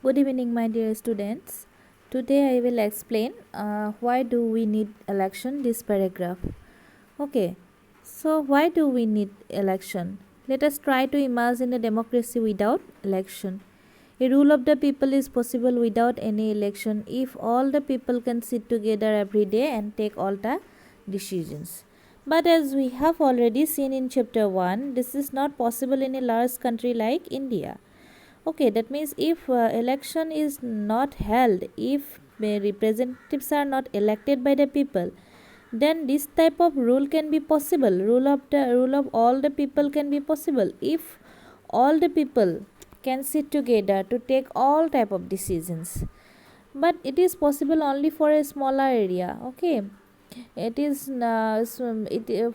Good evening, my dear students. Today I will explain why do we need election, this paragraph. Okay, so why do we need election? Let us try to imagine a democracy without election. A rule of the people is possible without any election if all the people can sit together every day and take all the decisions. But as we have already seen in chapter 1, this is not possible in a large country like India. Okay, that means if election is not held, if representatives are not elected by the people, then this type of rule can be possible. Rule of all the people can be possible if all the people can sit together to take all type of decisions. But it is possible only for a smaller area. Okay, it is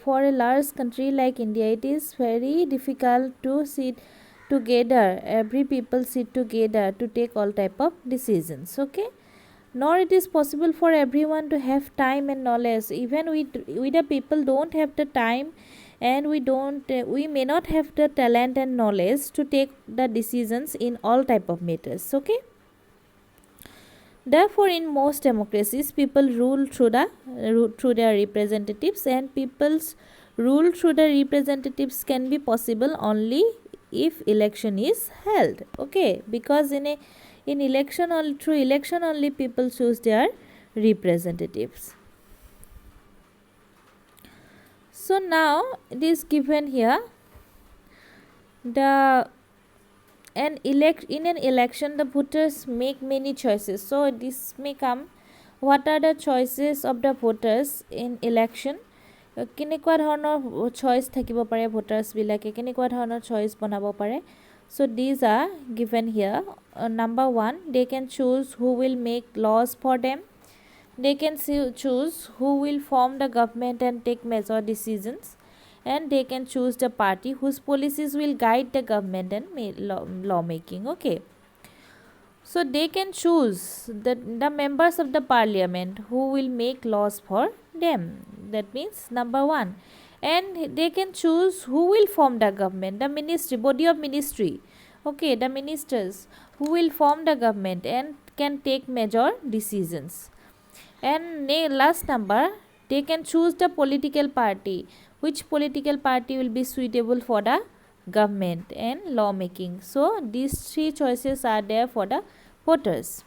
for a large country like India, it is very difficult to sit together, every people sit together to take all type of decisions. Okay, nor it is possible for everyone to have time and knowledge. Even we the people don't have the time, and we may not have the talent and knowledge to take the decisions in all type of matters. Okay, therefore in most democracies people rule through their representatives, and people's rule through the representatives can be possible only if election is held. Okay, because in election, through election only people choose their representatives. So now it is given here, in an election the voters make many choices. So this may come, what are the choices of the voters in election? কেনেকুৱা ধৰণৰ choice থাকিব পাৰে ভোটাৰ্ছবিলাকে, কেনেকুৱা ধৰণৰ choice বনাব পাৰে? So these are given here. Number 1, they can choose who will make laws for them. They can choose who will form the government and take major decisions. And they can choose the party whose policies will guide the government and lawmaking. Okay, so they can choose the members of the parliament who will make laws for them. That means number 1. And they can choose who will form the government, the ministry, body of ministry. Okay, the ministers who will form the government and can take major decisions. And last number, they can choose the political party, which political party will be suitable for the government and lawmaking. So these 3 choices are there for the voters.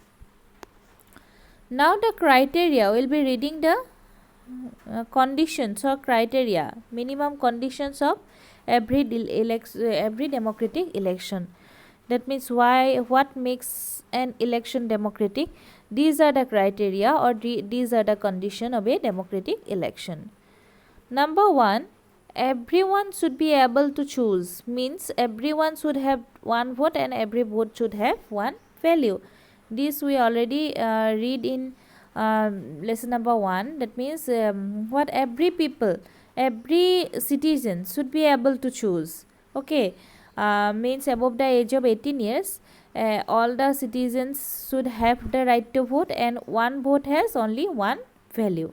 Now the criteria, will be reading the conditions or criteria, minimum conditions of every democratic election. That means what makes an election democratic? These are the criteria, or these are the condition of a democratic election. Number 1, everyone should be able to choose, means everyone should have one vote and every vote should have one value. This we already read in lesson number 1. That means what every every citizen should be able to choose. Okay, means above the age of 18 years, all the citizens should have the right to vote, and one vote has only one value.